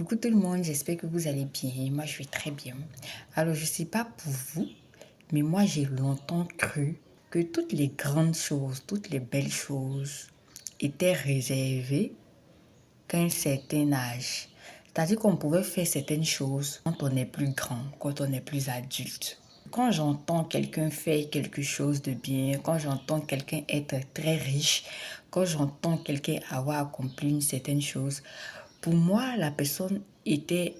Coucou tout le monde, j'espère que vous allez bien. Moi, je vais très bien. Alors, je ne sais pas pour vous, mais moi, j'ai longtemps cru que toutes les grandes choses, toutes les belles choses étaient réservées qu'à un certain âge. C'est-à-dire qu'on pouvait faire certaines choses quand on est plus grand, quand on est plus adulte. Quand j'entends quelqu'un faire quelque chose de bien, quand j'entends quelqu'un être très riche, quand j'entends quelqu'un avoir accompli une certaine chose, pour moi, la personne était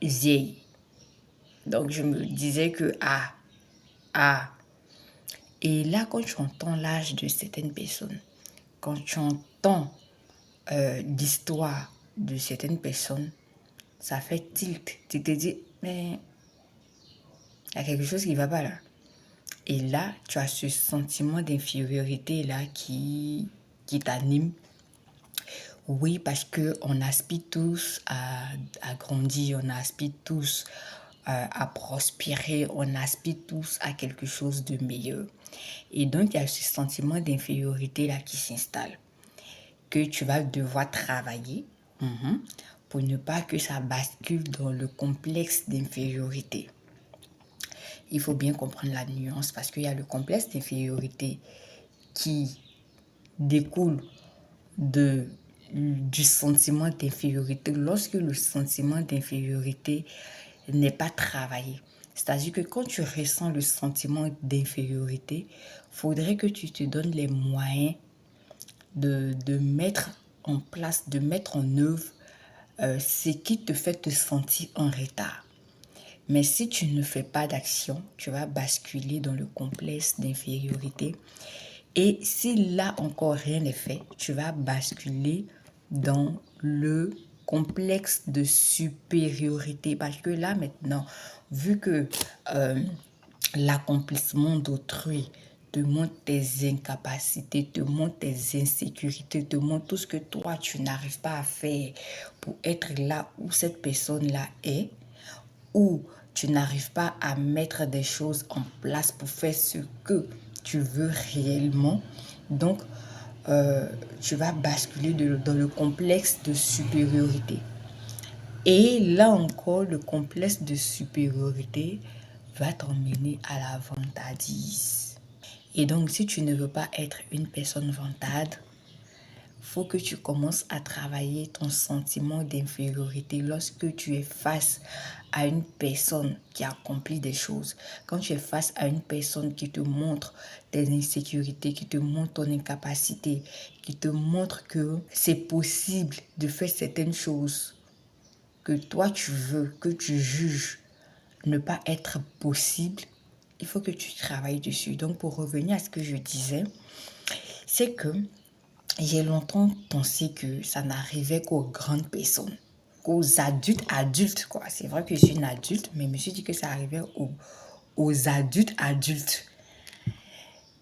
vieille. Donc, je me disais que, ah. Et là, quand tu entends l'âge de certaines personnes, quand tu entends l'histoire de certaines personnes, ça fait tilt. Tu te dis, mais il y a quelque chose qui ne va pas là. Et là, tu as ce sentiment d'infériorité-là qui t'anime. Oui, parce qu'on aspire tous à grandir, on aspire tous à prospérer, on aspire tous à quelque chose de meilleur. Et donc, il y a ce sentiment d'infériorité-là qui s'installe, que tu vas devoir travailler pour ne pas que ça bascule dans le complexe d'infériorité. Il faut bien comprendre la nuance parce qu'il y a le complexe d'infériorité qui découle du sentiment d'infériorité lorsque le sentiment d'infériorité n'est pas travaillé. C'est-à-dire que quand tu ressens le sentiment d'infériorité, il faudrait que tu te donnes les moyens de mettre en place, de mettre en œuvre ce qui te fait te sentir en retard. Mais si tu ne fais pas d'action, tu vas basculer dans le complexe d'infériorité. Et si là encore rien n'est fait, tu vas basculer dans le complexe de supériorité. Parce que là maintenant, vu que l'accomplissement d'autrui te montre tes incapacités, te montre tes insécurités, te montre tout ce que toi, tu n'arrives pas à faire pour être là où cette personne-là est, ou tu n'arrives pas à mettre des choses en place pour faire ce que tu veux réellement, donc tu vas basculer dans le complexe de supériorité. Et là encore, le complexe de supériorité va t'emmener à la vantardise. Et donc, si tu ne veux pas être une personne vantarde, faut que tu commences à travailler ton sentiment d'infériorité lorsque tu es face à une personne qui accomplit des choses. Quand tu es face à une personne qui te montre tes insécurités, qui te montre ton incapacité, qui te montre que c'est possible de faire certaines choses que toi tu veux, que tu juges ne pas être possible, il faut que tu travailles dessus. Donc pour revenir à ce que je disais, c'est que j'ai longtemps pensé que ça n'arrivait qu'aux grandes personnes, qu'aux adultes, quoi. C'est vrai que je suis une adulte, mais je me suis dit que ça arrivait aux adultes.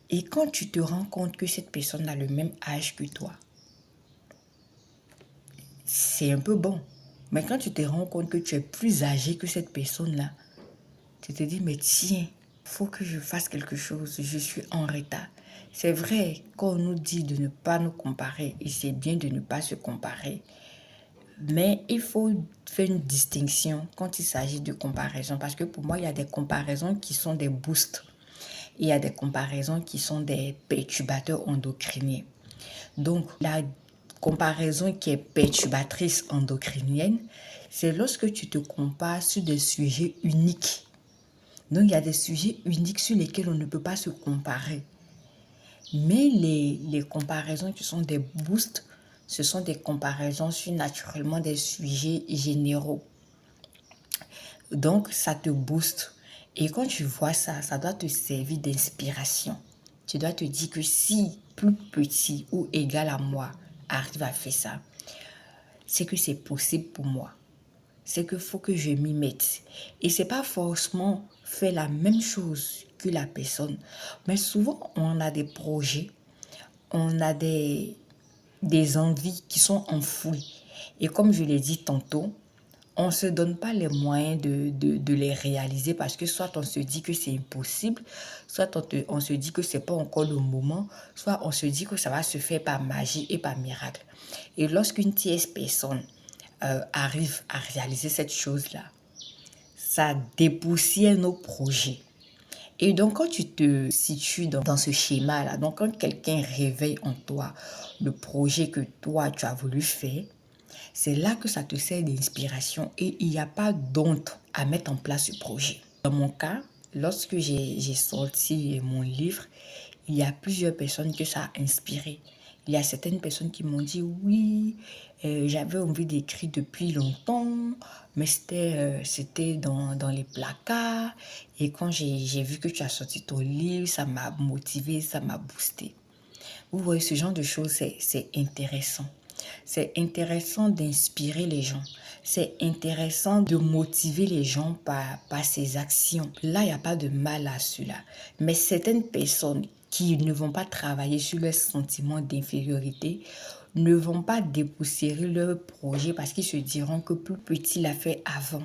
Et quand tu te rends compte que cette personne a le même âge que toi, c'est un peu bon. Mais quand tu te rends compte que tu es plus âgé que cette personne-là, tu te dis, mais tiens, faut que je fasse quelque chose, je suis en retard. C'est vrai qu'on nous dit de ne pas nous comparer, et c'est bien de ne pas se comparer. Mais il faut faire une distinction quand il s'agit de comparaison, parce que pour moi, il y a des comparaisons qui sont des boosts. Il y a des comparaisons qui sont des perturbateurs endocriniens. Donc, la comparaison qui est perturbatrice endocrinienne, c'est lorsque tu te compares sur des sujets uniques. Donc, il y a des sujets uniques sur lesquels on ne peut pas se comparer. Mais les comparaisons qui sont des boosts, ce sont des comparaisons sur naturellement des sujets généraux. Donc, ça te booste. Et quand tu vois ça, ça doit te servir d'inspiration. Tu dois te dire que si plus petit ou égal à moi arrive à faire ça, c'est que c'est possible pour moi. C'est qu'il faut que je m'y mette. Et c'est pas forcément faire la même chose que la personne. Mais souvent, on a des projets, on a des envies qui sont enfouies. Et comme je l'ai dit tantôt, on ne se donne pas les moyens de les réaliser parce que soit on se dit que c'est impossible, soit on se dit que ce n'est pas encore le moment, soit on se dit que ça va se faire par magie et par miracle. Et lorsqu'une tierce personne arrive à réaliser cette chose-là, ça dépoussière nos projets. Et donc, quand tu te situes dans ce schéma-là, donc quand quelqu'un réveille en toi le projet que toi, tu as voulu faire, c'est là que ça te sert d'inspiration et il n'y a pas d'honte à mettre en place ce projet. Dans mon cas, lorsque j'ai sorti mon livre, il y a plusieurs personnes que ça a inspiré. Il y a certaines personnes qui m'ont dit oui, j'avais envie d'écrire depuis longtemps, mais c'était dans les placards. Et quand j'ai vu que tu as sorti ton livre, ça m'a motivé, ça m'a boosté. Vous voyez, ce genre de choses, c'est intéressant. C'est intéressant d'inspirer les gens. C'est intéressant de motiver les gens par ces actions. Là, il n'y a pas de mal à cela. Mais certaines personnes qui ne vont pas travailler sur leurs sentiments d'infériorité ne vont pas dépoussiérer leur projet parce qu'ils se diront que plus petit l'a fait avant.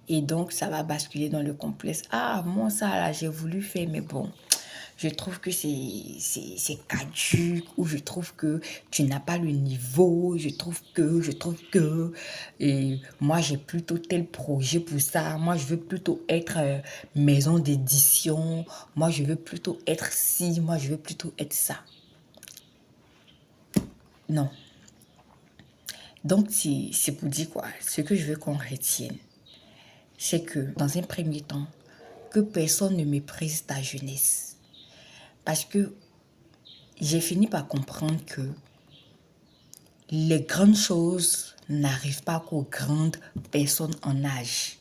Et donc, ça va basculer dans le complexe. Ah, moi, ça, là, j'ai voulu faire, mais bon, je trouve que c'est caduc, ou je trouve que tu n'as pas le niveau, je trouve que, et moi j'ai plutôt tel projet pour ça, moi je veux plutôt être maison d'édition, moi je veux plutôt être ci, moi je veux plutôt être ça. Non. Donc c'est pour dire quoi? Ce que je veux qu'on retienne, c'est que dans un premier temps, que personne ne méprise ta jeunesse. Parce que j'ai fini par comprendre que les grandes choses n'arrivent pas qu'aux grandes personnes en âge.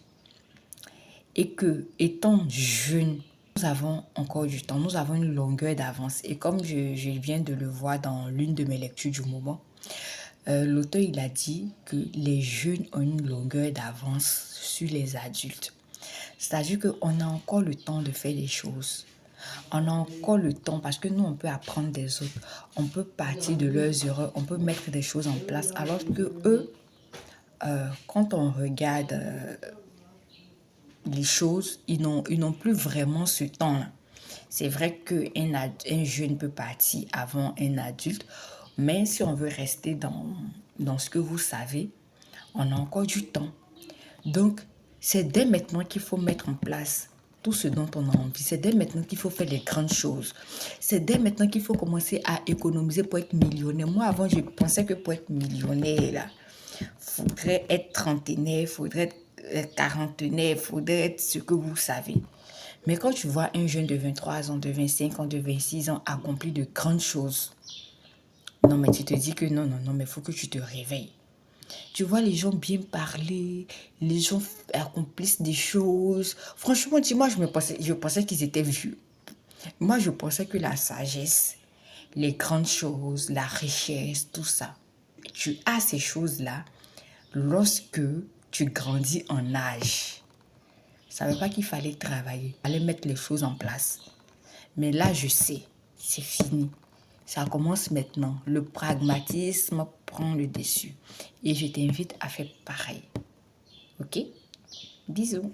Et que, étant jeune, nous avons encore du temps, nous avons une longueur d'avance. Et comme je viens de le voir dans l'une de mes lectures du moment, l'auteur il a dit que les jeunes ont une longueur d'avance sur les adultes. C'est-à-dire qu'on a encore le temps de faire des choses. On a encore le temps parce que nous, on peut apprendre des autres. On peut partir de leurs erreurs. On peut mettre des choses en place. Alors que eux, quand on regarde les choses, ils n'ont plus vraiment ce temps-là. C'est vrai qu'un jeune peut partir avant un adulte. Mais si on veut rester dans ce que vous savez, on a encore du temps. Donc, c'est dès maintenant qu'il faut mettre en place tout ce dont on a envie. C'est dès maintenant qu'il faut faire les grandes choses. C'est dès maintenant qu'il faut commencer à économiser pour être millionnaire. Moi, avant, je pensais que pour être millionnaire, là, faudrait être trentenaire, faudrait être quarantenaire, faudrait être ce que vous savez. Mais quand tu vois un jeune de 23 ans, de 25 ans, de 26 ans accomplir de grandes choses, non, mais tu te dis que non, mais il faut que tu te réveilles. Tu vois les gens bien parler, les gens accomplissent des choses. Franchement, dis-moi, je pensais qu'ils étaient vieux. Moi, je pensais que la sagesse, les grandes choses, la richesse, tout ça, tu as ces choses-là lorsque tu grandis en âge. Ça ne veut pas qu'il fallait travailler, il fallait mettre les choses en place. Mais là, je sais, c'est fini. Ça commence maintenant. Le pragmatisme prend le dessus. Et je t'invite à faire pareil. Ok? Bisous.